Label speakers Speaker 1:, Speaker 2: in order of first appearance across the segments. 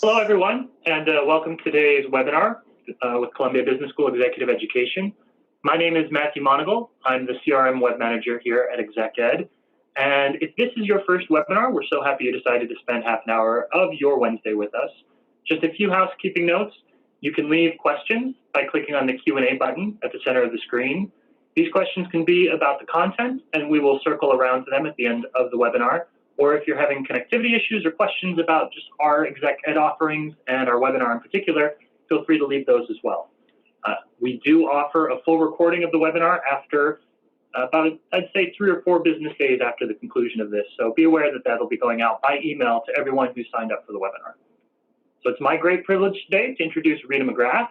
Speaker 1: Hello, everyone, and welcome to today's webinar with Columbia Business School Executive Education. My name is Matthew Monagle. I'm the CRM Web Manager here at ExecEd. And if this is your first webinar, we're so happy you decided to spend half an hour of your Wednesday with us. Just a few housekeeping notes. You can leave questions by clicking on the Q&A button at the center of the screen. These questions can be about the content, and we will circle around to them at the end of the webinar. Or if you're having connectivity issues or questions about just our ExecEd offerings and our webinar in particular, feel free to leave those as well. We do offer a full recording of the webinar after about, I'd say, 3 or 4 business days after the conclusion of this. So be aware that that'll be going out by email to everyone who signed up for the webinar. So it's my great privilege today to introduce Rita McGrath.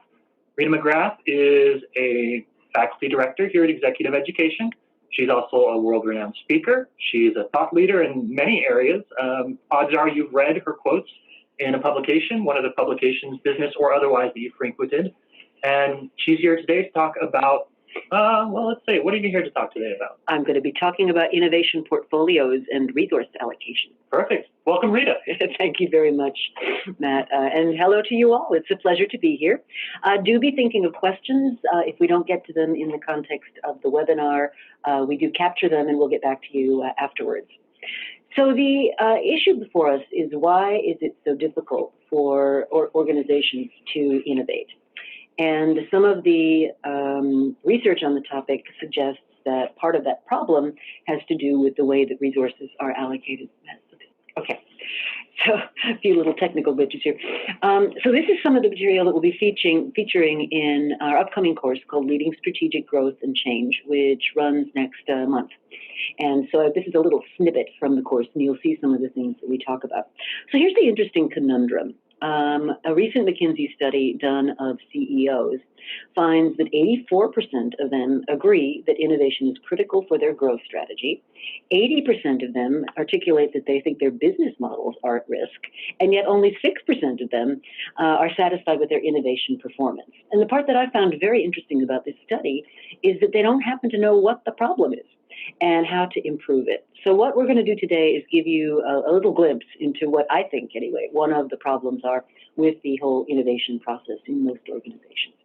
Speaker 1: Rita McGrath is a faculty director here at Executive Education. She's also a world-renowned speaker. She's a thought leader in many areas. Odds are you've read her quotes in a publication, one of the publications, business or otherwise, that you frequented. And she's here today to talk about, well, let's say, what are you here to talk today about?
Speaker 2: I'm going to be talking about innovation portfolios and resource allocation.
Speaker 1: Perfect. Welcome, Rita.
Speaker 2: Thank you very much, Matt. And hello to you all. It's a pleasure to be here. Do be thinking of questions. If we don't get to them in the context of the webinar, we do capture them and we'll get back to you afterwards. So the issue before us is, why is it so difficult for organizations to innovate? And some of the research on the topic suggests that part of that problem has to do with the way that resources are allocated. Okay, so a few little technical glitches here. So this is some of the material that we'll be featuring in our upcoming course called Leading Strategic Growth and Change, which runs next month. And so this is a little snippet from the course, and you'll see some of the things that we talk about. So here's the interesting conundrum. A recent McKinsey study done of CEOs finds that 84% of them agree that innovation is critical for their growth strategy. 80% of them articulate that they think their business models are at risk, and yet only 6% of them are satisfied with their innovation performance. And the part that I found very interesting about this study is that they don't happen to know what the problem is and how to improve it. So what we're going to do today is give you a little glimpse into what I think, anyway, one of the problems are with the whole innovation process in most organizations.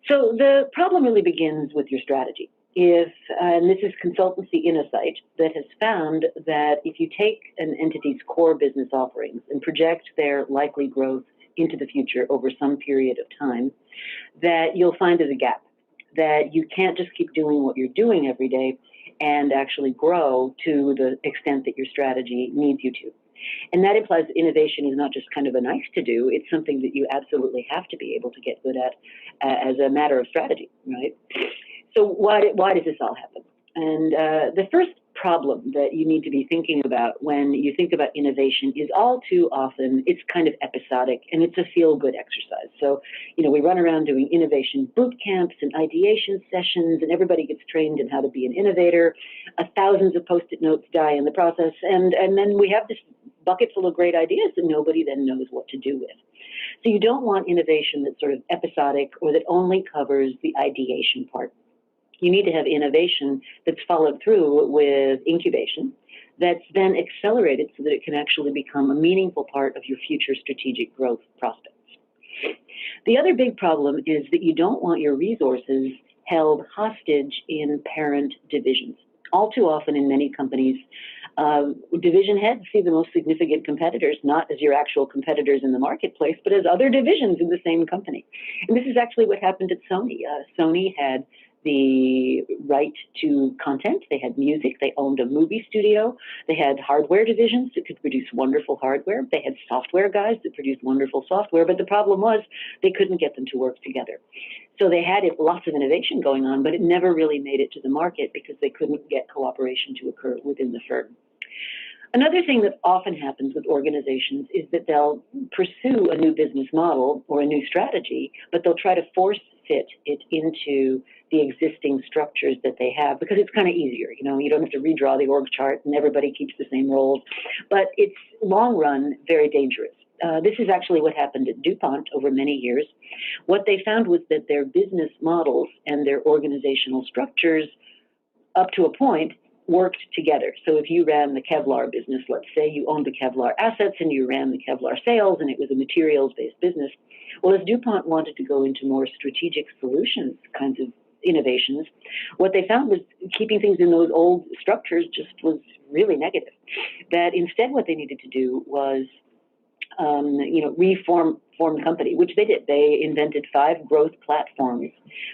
Speaker 2: So the problem really begins with your strategy. And this is consultancy Insight that has found that if you take an entity's core business offerings and project their likely growth into the future over some period of time, that you'll find there's a gap, that you can't just keep doing what you're doing every day and actually grow to the extent that your strategy needs you to. And that implies that innovation is not just kind of a nice to do, it's something that you absolutely have to be able to get good at as a matter of strategy, right? So why does this all happen? And the first problem that you need to be thinking about when you think about innovation is, all too often it's kind of episodic and it's a feel-good exercise. So, you know, we run around doing innovation boot camps and ideation sessions, and everybody gets trained in how to be an innovator. Thousands of Post-it notes die in the process, and then we have this bucket full of great ideas that nobody then knows what to do with. So you don't want innovation that's sort of episodic or that only covers the ideation part. You need to have innovation that's followed through with incubation, that's then accelerated so that it can actually become a meaningful part of your future strategic growth prospects. The other big problem is that you don't want your resources held hostage in parent divisions. All too often in many companies, division heads see the most significant competitors not as your actual competitors in the marketplace, but as other divisions in the same company. And this is actually what happened at Sony. Sony had the right to content. They had music. They owned a movie studio. They had hardware divisions that could produce wonderful hardware. They had software guys that produced wonderful software. But the problem was they couldn't get them to work together. So they had lots of innovation going on, but it never really made it to the market because they couldn't get cooperation to occur within the firm. Another thing that often happens with organizations is that they'll pursue a new business model or a new strategy, but they'll try to force fit it into the existing structures that they have because it's kind of easier. You know, you don't have to redraw the org chart and everybody keeps the same roles, but it's long run very dangerous. This is actually what happened at DuPont over many years. What they found was that their business models and their organizational structures, up to a point, worked together. So if you ran the Kevlar business, let's say you owned the Kevlar assets and you ran the Kevlar sales and it was a materials-based business. Well, as DuPont wanted to go into more strategic solutions kinds of innovations, what they found was keeping things in those old structures just was really negative. That instead what they needed to do was reform the company, which they did. They invented 5 growth platforms,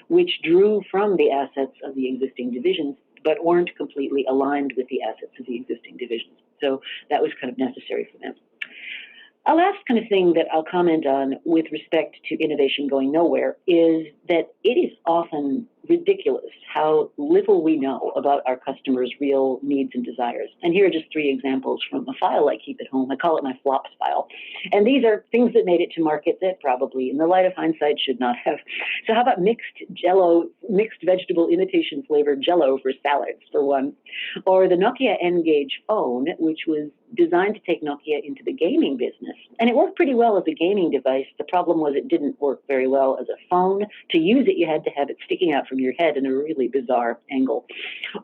Speaker 2: which drew from the assets of the existing divisions, but weren't completely aligned with the assets of the existing divisions. So that was kind of necessary for them. A last kind of thing that I'll comment on with respect to innovation going nowhere is that it is often ridiculous how little we know about our customers' real needs and desires. And here are just 3 examples from a file I keep at home. I call it my flops file. And these are things that made it to market that probably, in the light of hindsight, should not have. So how about mixed vegetable imitation flavored Jell-O for salads, for one? Or the Nokia N-Gage phone, which was designed to take Nokia into the gaming business. And it worked pretty well as a gaming device. The problem was it didn't work very well as a phone. To use it, you had to have it sticking out from your head in a really bizarre angle.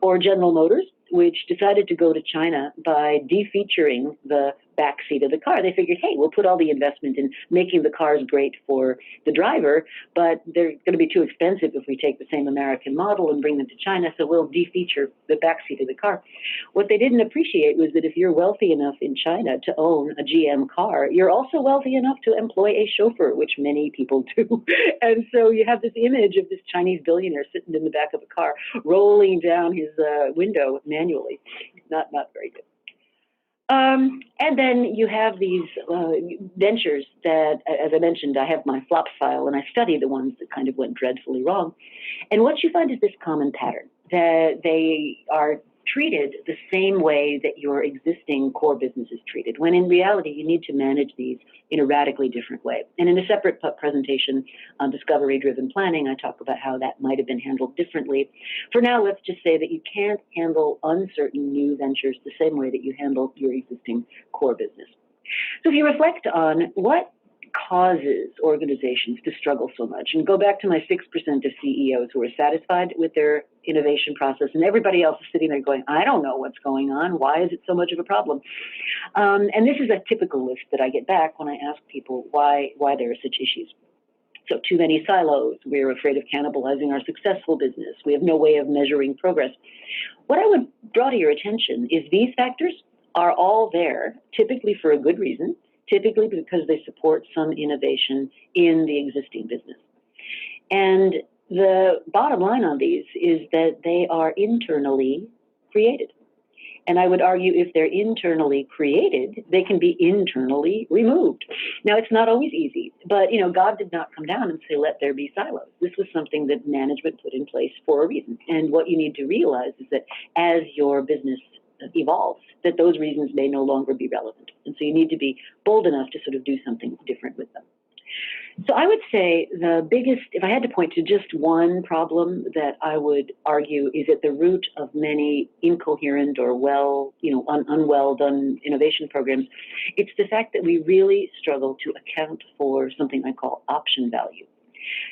Speaker 2: Or General Motors, which decided to go to China by defeaturing the back seat of the car. They figured, hey, we'll put all the investment in making the cars great for the driver, but they're going to be too expensive if we take the same American model and bring them to China, so we'll defeature the back seat of the car. What they didn't appreciate was that if you're wealthy enough in China to own a GM car, you're also wealthy enough to employ a chauffeur, which many people do. And so you have this image of this Chinese billionaire sitting in the back of a car, rolling down his window manually. Not very good. And then you have these ventures that, as I mentioned, I have my flop file and I study the ones that kind of went dreadfully wrong. And what you find is this common pattern, that they are treated the same way that your existing core business is treated, when in reality you need to manage these in a radically different way. And in a separate presentation on discovery-driven planning, I talk about how that might have been handled differently. For now, let's just say that you can't handle uncertain new ventures the same way that you handle your existing core business. So if you reflect on what causes organizations to struggle so much, and go back to my 6% of CEOs who are satisfied with their innovation process, and everybody else is sitting there going, I don't know what's going on. Why is it so much of a problem? And this is a typical list that I get back when I ask people why there are such issues. So too many silos. We're afraid of cannibalizing our successful business. We have no way of measuring progress. What I would draw to your attention is these factors are all there, typically for a good reason, typically because they support some innovation in the existing business. And the bottom line on these is that they are internally created. And I would argue if they're internally created, they can be internally removed. Now, it's not always easy, but God did not come down and say, let there be silos. This was something that management put in place for a reason. And what you need to realize is that as your business evolves, that those reasons may no longer be relevant. And so you need to be bold enough to sort of do something different with them. So I would say the biggest, if I had to point to just one problem that I would argue is at the root of many incoherent or unwell done innovation programs, it's the fact that we really struggle to account for something I call option value.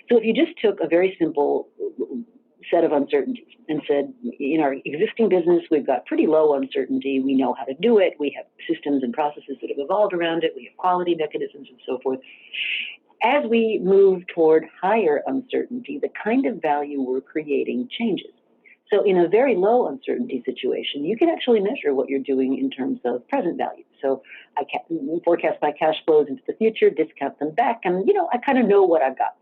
Speaker 2: So if you just took a very simple set of uncertainties and said, in our existing business, we've got pretty low uncertainty. We know how to do it. We have systems and processes that have evolved around it. We have quality mechanisms and so forth. As we move toward higher uncertainty, the kind of value we're creating changes. So in a very low uncertainty situation, you can actually measure what you're doing in terms of present value. So I can forecast my cash flows into the future, discount them back, and I kind of know what I've got.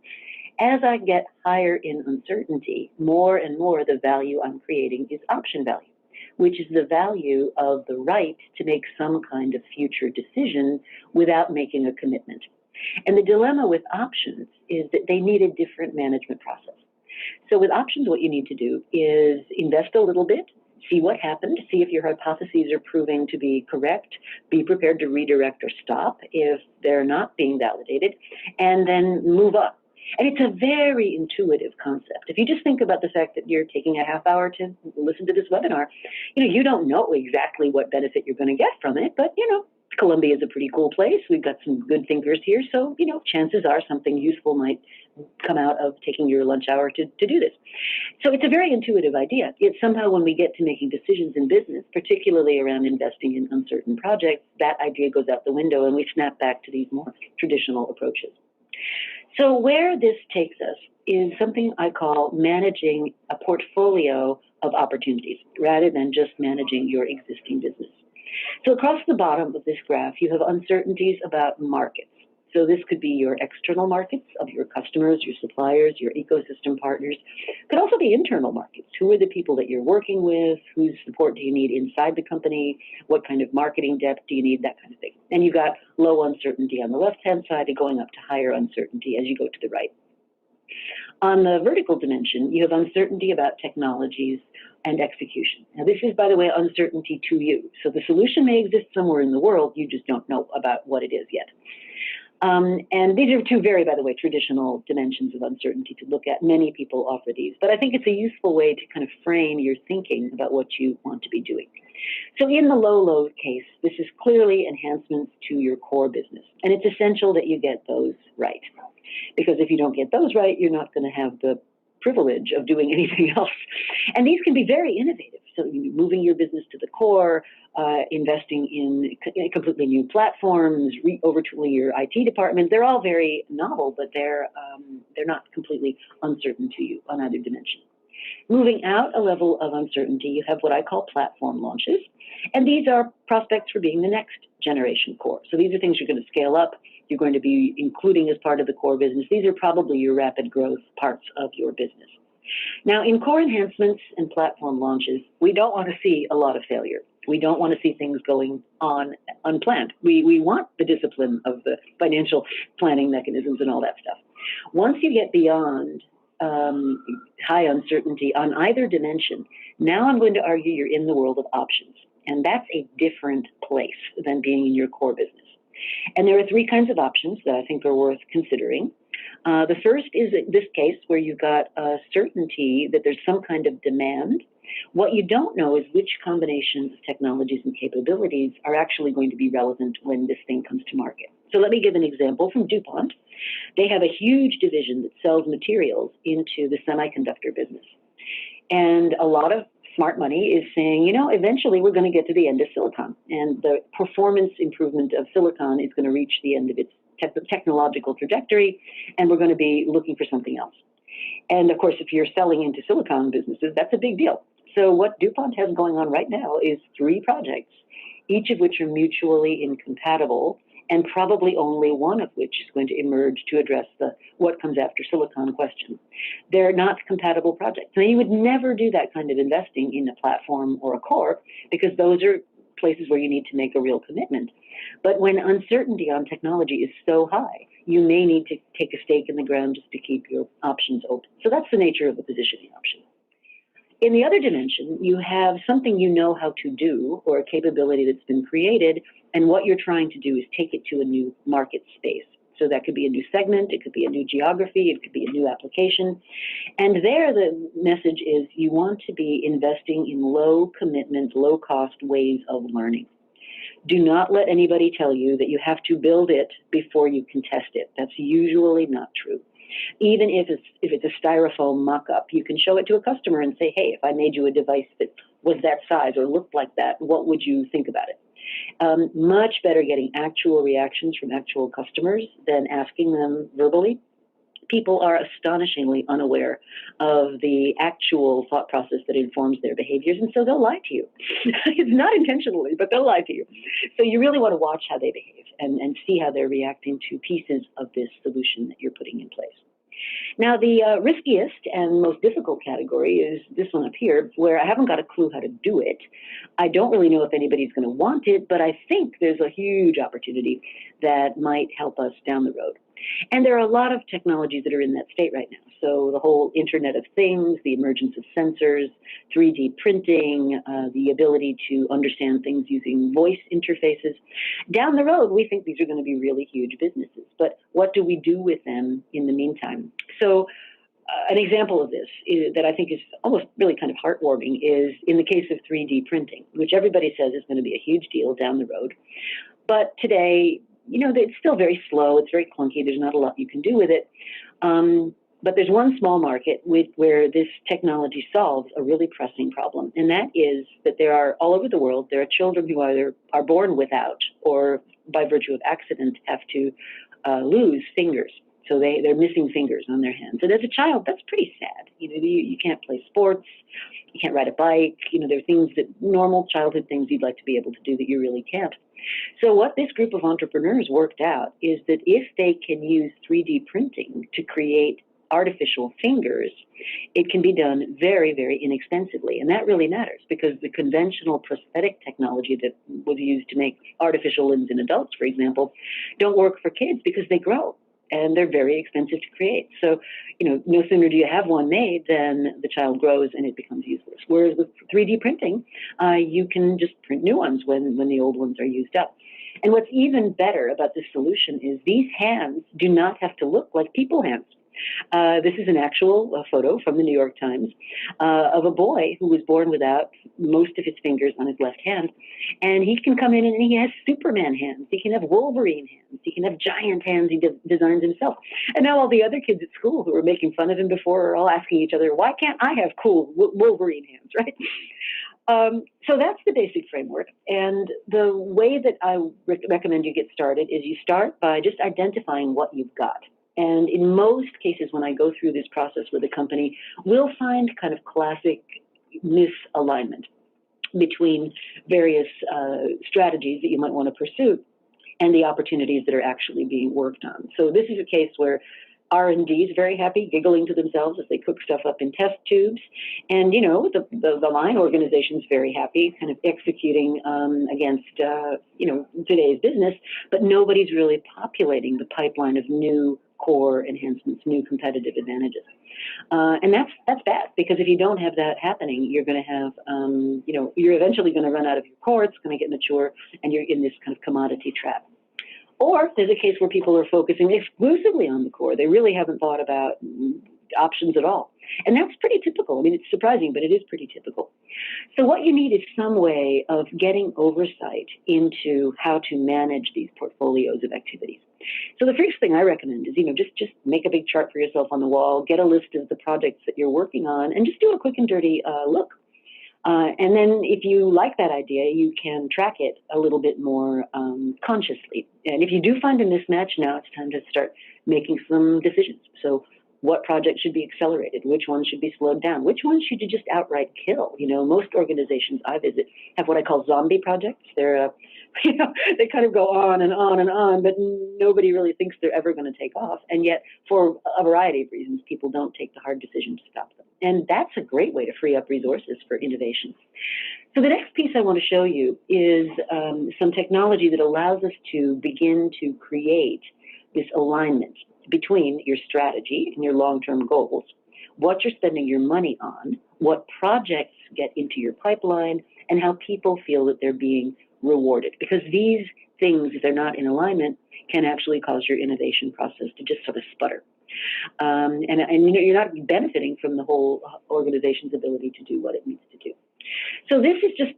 Speaker 2: As I get higher in uncertainty, more and more the value I'm creating is option value, which is the value of the right to make some kind of future decision without making a commitment. And the dilemma with options is that they need a different management process. So with options, what you need to do is invest a little bit, see what happened, see if your hypotheses are proving to be correct, be prepared to redirect or stop if they're not being validated, and then move on. And it's a very intuitive concept. If you just think about the fact that you're taking a half hour to listen to this webinar, you don't know exactly what benefit you're going to get from it, but Columbia is a pretty cool place. We've got some good thinkers here, so, you know, chances are something useful might come out of taking your lunch hour to do this. So it's a very intuitive idea. Yet somehow when we get to making decisions in business, particularly around investing in uncertain projects, that idea goes out the window and we snap back to these more traditional approaches. So where this takes us is something I call managing a portfolio of opportunities rather than just managing your existing business. So across the bottom of this graph, you have uncertainties about markets. So this could be your external markets of your customers, your suppliers, your ecosystem partners. It could also be internal markets. Who are the people that you're working with? Whose support do you need inside the company? What kind of marketing depth do you need? That kind of thing. And you've got low uncertainty on the left-hand side and going up to higher uncertainty as you go to the right. On the vertical dimension, you have uncertainty about technologies and execution. Now, this is, by the way, uncertainty to you. So the solution may exist somewhere in the world, you just don't know about what it is yet. And these are two very, by the way, traditional dimensions of uncertainty to look at. Many people offer these, but I think it's a useful way to kind of frame your thinking about what you want to be doing. So in the low case, this is clearly enhancements to your core business, and it's essential that you get those right. Because if you don't get those right, you're not going to have the privilege of doing anything else. And these can be very innovative. So moving your business to the core, investing in completely new platforms, overtooling your IT department. They're all very novel, but they're not completely uncertain to you on either dimension. Moving out a level of uncertainty, you have what I call platform launches. And these are prospects for being the next generation core. So these are things you're going to scale up. You're going to be including as part of the core business. These are probably your rapid growth parts of your business. Now, in core enhancements and platform launches, we don't want to see a lot of failure. We don't want to see things going on unplanned. We want the discipline of the financial planning mechanisms and all that stuff. Once you get beyond high uncertainty on either dimension, now I'm going to argue you're in the world of options. And that's a different place than being in your core business. And there are three kinds of options that I think are worth considering. The first is this case where you've got a certainty that there's some kind of demand. What you don't know is which combinations of technologies and capabilities are actually going to be relevant when this thing comes to market. So let me give an example from DuPont. They have a huge division that sells materials into the semiconductor business. And a lot of smart money is saying, you know, eventually we're going to get to the end of silicon. And the performance improvement of silicon is going to reach the end of its technological trajectory, and we're going to be looking for something else. And of course, if you're selling into silicon businesses, that's a big deal. So what DuPont has going on right now is 3 projects, each of which are mutually incompatible, and probably only one of which is going to emerge to address the what comes after silicon question. They're not compatible projects. Now, you would never do that kind of investing in a platform or a core, because those are places where you need to make a real commitment. But when uncertainty on technology is so high, you may need to take a stake in the ground just to keep your options open. So that's the nature of a positioning option. In the other dimension, you have something you know how to do, or a capability that's been created, and what you're trying to do is take it to a new market space. So that could be a new segment, it could be a new geography, it could be a new application. And there the message is you want to be investing in low commitment, low cost ways of learning. Do not let anybody tell you that you have to build it before you can test it. That's usually not true. Even if it's a styrofoam mock-up, you can show it to a customer and say, hey, if I made you a device that was that size or looked like that, what would you think about it? Much better getting actual reactions from actual customers than asking them verbally. People are astonishingly unaware of the actual thought process that informs their behaviors, and so they'll lie to you. It's not intentionally, but they'll lie to you. So you really want to watch how they behave and see how they're reacting to pieces of this solution that you're putting in place. Now, the riskiest and most difficult category is this one up here, where I haven't got a clue how to do it. I don't really know if anybody's going to want it, but I think there's a huge opportunity that might help us down the road. And there are a lot of technologies that are in that state right now. So the whole Internet of Things, the emergence of sensors, 3D printing, the ability to understand things using voice interfaces. Down the road, we think these are going to be really huge businesses. But what do we do with them in the meantime? So an example of this that I think is almost really kind of heartwarming is in the case of 3D printing, which everybody says is going to be a huge deal down the road. But today, it's still very slow. It's very clunky. There's not a lot you can do with it. But there's one small market where this technology solves a really pressing problem, and that is that there are, all over the world, there are children who either are born without or by virtue of accident have to lose fingers. So they're missing fingers on their hands. And as a child, that's pretty sad. You can't play sports, you can't ride a bike. There are things that normal childhood things you'd like to be able to do that you really can't. So what this group of entrepreneurs worked out is that if they can use 3D printing to create artificial fingers, it can be done very, very inexpensively. And that really matters because the conventional prosthetic technology that was used to make artificial limbs in adults, for example, don't work for kids because they grow and they're very expensive to create. So, no sooner do you have one made than the child grows and it becomes useless. Whereas with 3D printing, you can just print new ones when the old ones are used up. And what's even better about this solution is these hands do not have to look like people hands. This is an actual photo from the New York Times of a boy who was born without most of his fingers on his left hand. And he can come in and he has Superman hands. He can have Wolverine hands. He can have giant hands he designs himself. And now all the other kids at school who were making fun of him before are all asking each other, why can't I have cool Wolverine hands, right? So that's the basic framework. And the way that I recommend you get started is you start by just identifying what you've got. And in most cases, when I go through this process with a company, we'll find kind of classic misalignment between various strategies that you might want to pursue and the opportunities that are actually being worked on. So this is a case where R&D is very happy, giggling to themselves as they cook stuff up in test tubes. And, the line organization is very happy, kind of executing against, today's business, but nobody's really populating the pipeline of new core enhancements, new competitive advantages. And that's bad, because if you don't have that happening, you're going to have, you're eventually going to run out of your core, it's going to get mature, and you're in this kind of commodity trap. Or there's a case where people are focusing exclusively on the core. They really haven't thought about options at all. And that's pretty typical. I mean, it's surprising, but it is pretty typical. So what you need is some way of getting oversight into how to manage these portfolios of activities. So the first thing I recommend is, just make a big chart for yourself on the wall, get a list of the projects that you're working on, and just do a quick and dirty look. And then if you like that idea, you can track it a little bit more consciously. And if you do find a mismatch, now it's time to start making some decisions. So what projects should be accelerated? Which ones should be slowed down? Which ones should you just outright kill? Most organizations I visit have what I call zombie projects. They're, they kind of go on and on and on, but nobody really thinks they're ever going to take off. And yet, for a variety of reasons, people don't take the hard decision to stop them. And that's a great way to free up resources for innovation. So the next piece I want to show you is some technology that allows us to begin to create this alignment between your strategy and your long-term goals, what you're spending your money on, what projects get into your pipeline, and how people feel that they're being rewarded. Because these things, if they're not in alignment, can actually cause your innovation process to just sort of sputter. And you're not benefiting from the whole organization's ability to do what it needs to do. So this is just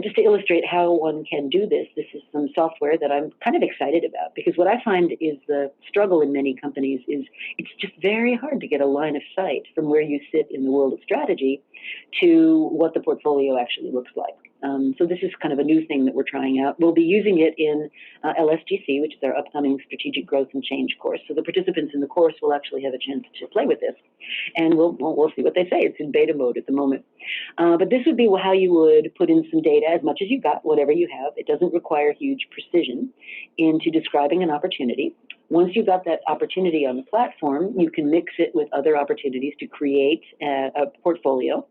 Speaker 2: just to illustrate how one can do this. This is some software that I'm kind of excited about, because what I find is the struggle in many companies is it's just very hard to get a line of sight from where you sit in the world of strategy to what the portfolio actually looks like. So this is kind of a new thing that we're trying out. We'll be using it in LSGC, which is our upcoming Strategic Growth and Change course. So the participants in the course will actually have a chance to play with this, and we'll see what they say. It's in beta mode at the moment. But this would be how you would put in some data, as much as you've got, whatever you have. It doesn't require huge precision into describing an opportunity. Once you've got that opportunity on the platform, you can mix it with other opportunities to create a portfolio.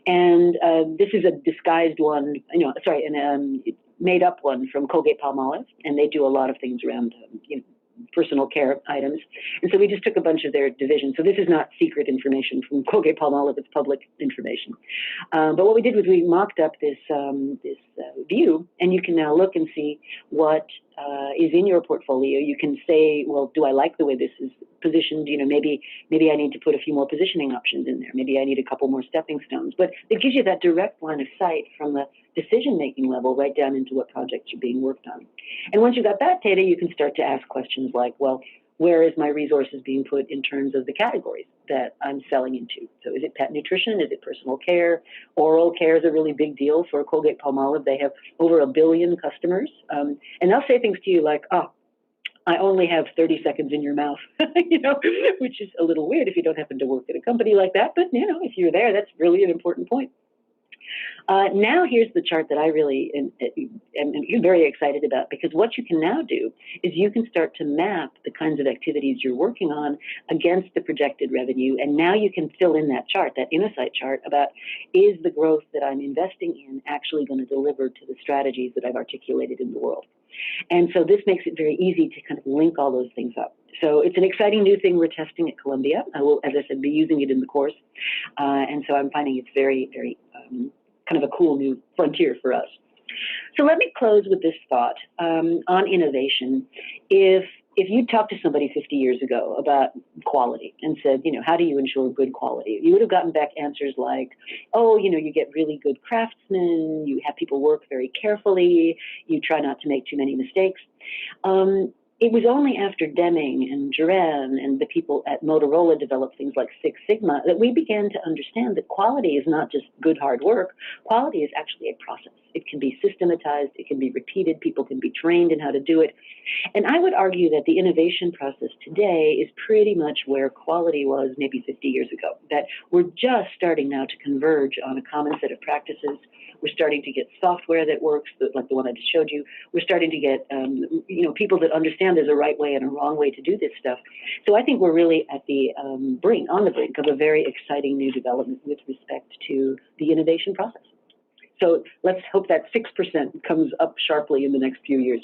Speaker 2: And this is a disguised one, made up one from Colgate-Palmolive, and they do a lot of things around personal care items. And so we just took a bunch of their divisions. So this is not secret information from Colgate-Palmolive, it's public information. But what we did was we mocked up this view, and you can now look and see what is in your portfolio, you can say, well, do I like the way this is positioned? You know, maybe I need to put a few more positioning options in there. Maybe I need a couple more stepping stones. But it gives you that direct line of sight from the decision-making level right down into what projects are being worked on. And once you got that data, you can start to ask questions like, well, where is my resources being put in terms of the categories that I'm selling into? So is it pet nutrition? Is it personal care? Oral care is a really big deal for Colgate-Palmolive. They have over 1 billion customers. And they'll say things to you like, oh, I only have 30 seconds in your mouth, you know, which is a little weird if you don't happen to work at a company like that. But, you know, if you're there, that's really an important point. Now here's the chart that I really am very excited about, because what you can now do is you can start to map the kinds of activities you're working on against the projected revenue, and now you can fill in that chart, that insight chart about, is the growth that I'm investing in actually going to deliver to the strategies that I've articulated in the world? And so this makes it very easy to kind of link all those things up. So it's an exciting new thing we're testing at Columbia. I will, as I said, be using it in the course. And so I'm finding it's very, very kind of a cool new frontier for us. So let me close with this thought on innovation. If you talked to somebody 50 years ago about quality and said, you know, how do you ensure good quality? You would have gotten back answers like, oh, you know, you get really good craftsmen, you have people work very carefully, you try not to make too many mistakes. It was only after Deming and Duran and the people at Motorola developed things like Six Sigma that we began to understand that quality is not just good hard work. Quality is actually a process. It can be systematized, it can be repeated, people can be trained in how to do it. And I would argue that the innovation process today is pretty much where quality was maybe 50 years ago, that we're just starting now to converge on a common set of practices. We're starting to get software that works, like the one I just showed you. We're starting to get, you know, people that understand there's a right way and a wrong way to do this stuff. So I think we're really at the on the brink of a very exciting new development with respect to the innovation process. So let's hope that 6% comes up sharply in the next few years.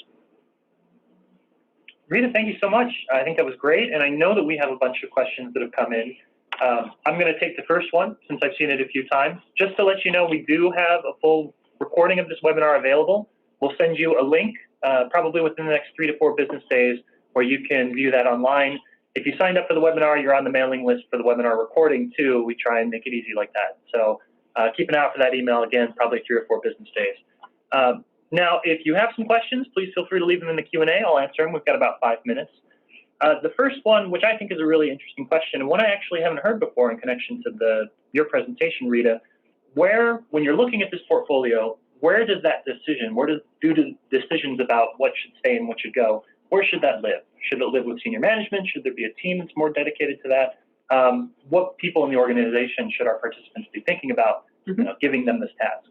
Speaker 1: Rita, thank you so much. I think that was great. And I know that we have a bunch of questions that have come in. I'm going to take the first one since I've seen it a few times. Just to let you know, we do have a full recording of this webinar available. We'll send you a link probably within the next 3 to 4 business days where you can view that online. If you signed up for the webinar, you're on the mailing list for the webinar recording too. We try and make it easy like that. So keep an eye out for that email again, probably 3 or 4 business days. Now, if you have some questions, please feel free to leave them in the Q&A. I'll answer them. We've got about 5 minutes. The first one, which I think is a really interesting question, and one I actually haven't heard before in connection to your presentation, Rita, when you're looking at this portfolio, where does that decision, do the decisions about what should stay and what should go, where should that live? Should it live with senior management? Should there be a team that's more dedicated to that? What people in the organization should our participants be thinking about, giving them this task?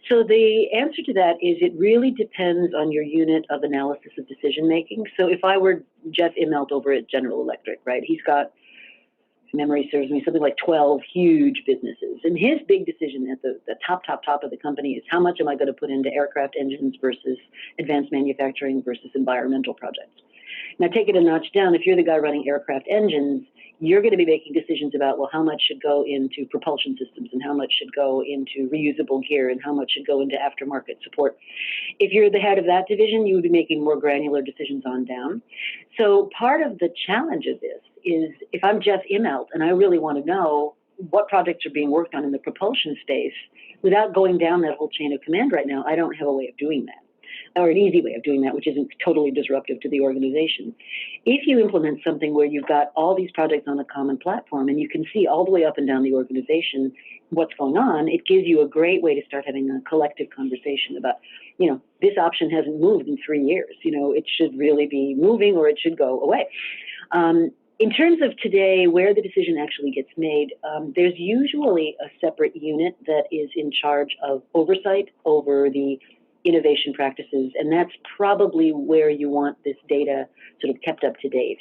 Speaker 2: So the answer to that is it really depends on your unit of analysis of decision making. So if I were Jeff Immelt over at General Electric, right, he's got, if memory serves me, something like 12 huge businesses. And his big decision at the top of the company is how much am I going to put into aircraft engines versus advanced manufacturing versus environmental projects. Now take it a notch down. If you're the guy running aircraft engines, you're going to be making decisions about, well, how much should go into propulsion systems and how much should go into reusable gear and how much should go into aftermarket support. If you're the head of that division, you would be making more granular decisions on down. So part of the challenge of this is if I'm Jeff Immelt and I really want to know what projects are being worked on in the propulsion space, without going down that whole chain of command right now, I don't have a way of doing that, or an easy way of doing that, which isn't totally disruptive to the organization. If you implement something where you've got all these projects on a common platform and you can see all the way up and down the organization what's going on, it gives you a great way to start having a collective conversation about, this option hasn't moved in 3 years. It should really be moving or it should go away. In terms of today, where the decision actually gets made, there's usually a separate unit that is in charge of oversight over the innovation practices, and that's probably where you want this data sort of kept up to date.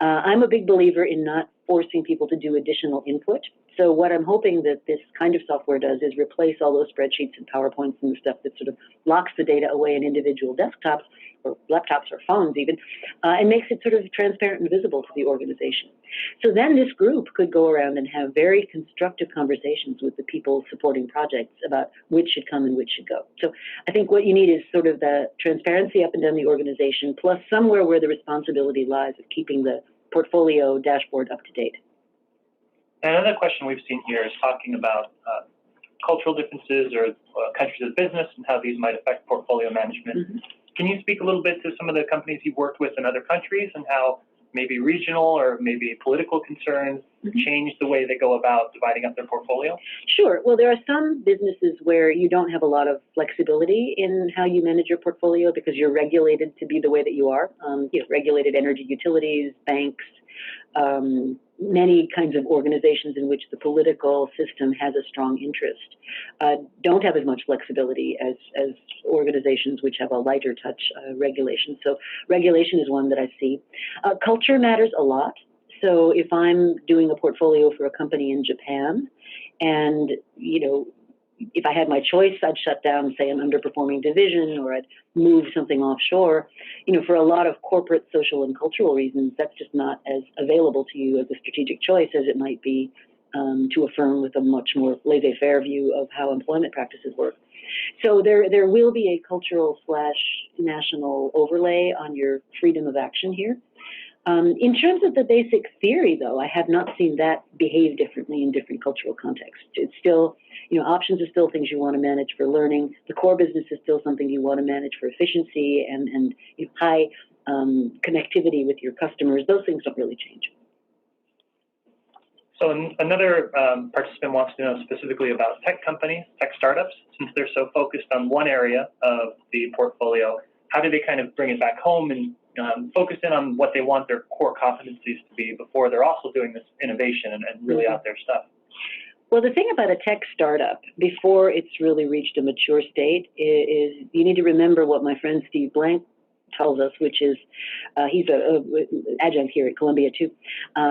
Speaker 2: I'm a big believer in not forcing people to do additional input. So what I'm hoping that this kind of software does is replace all those spreadsheets and PowerPoints and the stuff that sort of locks the data away in individual desktops or laptops or phones even, and makes it sort of transparent and visible to the organization. So then this group could go around and have very constructive conversations with the people supporting projects about which should come and which should go. So I think what you need is sort of the transparency up and down the organization, plus somewhere where the responsibility lies of keeping the portfolio dashboard up to date.
Speaker 1: Another question we've seen here is talking about cultural differences or countries of business and how these might affect portfolio management. Mm-hmm. Can you speak a little bit to some of the companies you've worked with in other countries and how maybe regional or maybe political concerns change the way they go about dividing up their portfolio?
Speaker 2: Sure. Well, there are some businesses where you don't have a lot of flexibility in how you manage your portfolio because you're regulated to be the way that you are. Regulated energy utilities, banks, many kinds of organizations in which the political system has a strong interest don't have as much flexibility as organizations which have a lighter touch regulation. So regulation is one that I see. Culture matters a lot. So if I'm doing a portfolio for a company in Japan and, if I had my choice, I'd shut down, say, an underperforming division, or I'd move something offshore. For a lot of corporate, social, and cultural reasons, that's just not as available to you as a strategic choice as it might be to a firm with a much more laissez-faire view of how employment practices work. So there will be a cultural/national overlay on your freedom of action here. In terms of the basic theory, though, I have not seen that behave differently in different cultural contexts. It's still, options are still things you want to manage for learning. The core business is still something you want to manage for efficiency and high connectivity with your customers. Those things don't really change.
Speaker 1: So another participant wants to know specifically about tech companies, tech startups, since they're so focused on one area of the portfolio. How do they kind of bring it back home and focus in on what they want their core competencies to be before they're also doing this innovation and really out there stuff?
Speaker 2: Well, the thing about a tech startup, before it's really reached a mature state, is you need to remember what my friend Steve Blank tells us, which is he's an adjunct here at Columbia too,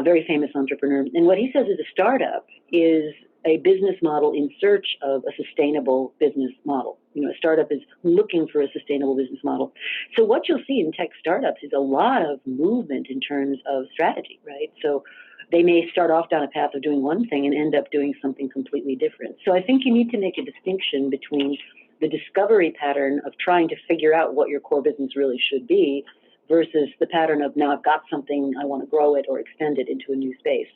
Speaker 2: very famous entrepreneur. And what he says is a startup is a business model in search of a sustainable business model. A startup is looking for a sustainable business model. So what you'll see in tech startups is a lot of movement in terms of strategy, right? So they may start off down a path of doing one thing and end up doing something completely different. So I think you need to make a distinction between the discovery pattern of trying to figure out what your core business really should be versus the pattern of now I've got something, I want to grow it or extend it into a new space.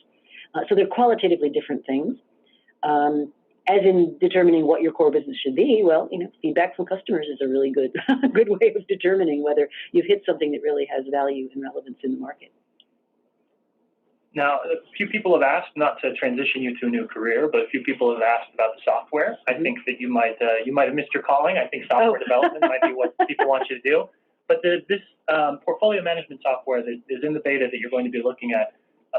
Speaker 2: So they're qualitatively different things. As in determining what your core business should be, well, feedback from customers is a really good way of determining whether you've hit something that really has value and relevance in the market.
Speaker 1: Now, a few people have asked, not to transition you to a new career, but a few people have asked about the software. I think that you might have missed your calling. I think software development might be what people want you to do. But this portfolio management software that is in the beta that you're going to be looking at,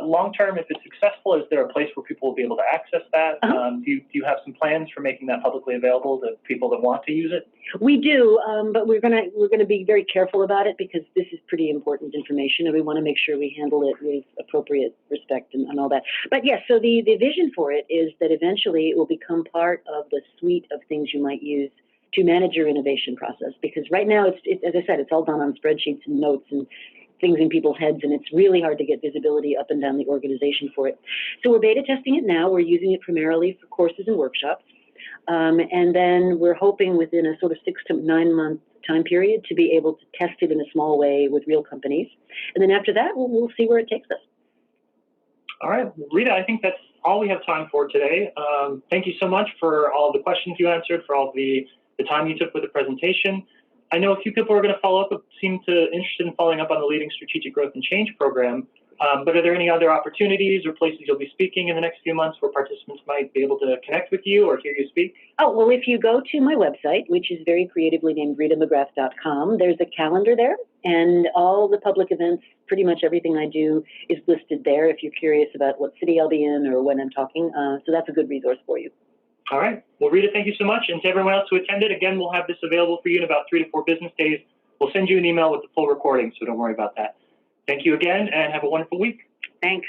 Speaker 1: long term, if it's successful, is there a place where people will be able to access that? Do you have some plans for making that publicly available to people that want to use it?
Speaker 2: We do, but we're gonna be very careful about it because this is pretty important information, and we want to make sure we handle it with appropriate respect and all that. But yes, so the vision for it is that eventually it will become part of the suite of things you might use to manage your innovation process. Because right now, it's as I said, it's all done on spreadsheets and notes and things in people's heads, and it's really hard to get visibility up and down the organization for it. So we're beta testing it now. We're using it primarily for courses and workshops. And then we're hoping within a sort of 6 to 9 month time period to be able to test it in a small way with real companies. And then after that, we'll see where it takes us.
Speaker 1: All right, Rita, I think that's all we have time for today. Thank you so much for all the questions you answered, for all the time you took with the presentation. I know a few people are going to follow up, seem interested in following up on the Leading Strategic Growth and Change program. But are there any other opportunities or places you'll be speaking in the next few months where participants might be able to connect with you or hear you speak?
Speaker 2: Oh, well, if you go to my website, which is very creatively named ritamcgrath.com, there's a calendar there, and all the public events, pretty much everything I do is listed there if you're curious about what city I'll be in or when I'm talking. So that's a good resource for you.
Speaker 1: All right. Well, Rita, thank you so much. And to everyone else who attended, again, we'll have this available for you in about 3 to 4 business days. We'll send you an email with the full recording, so don't worry about that. Thank you again, and have a wonderful week.
Speaker 2: Thanks.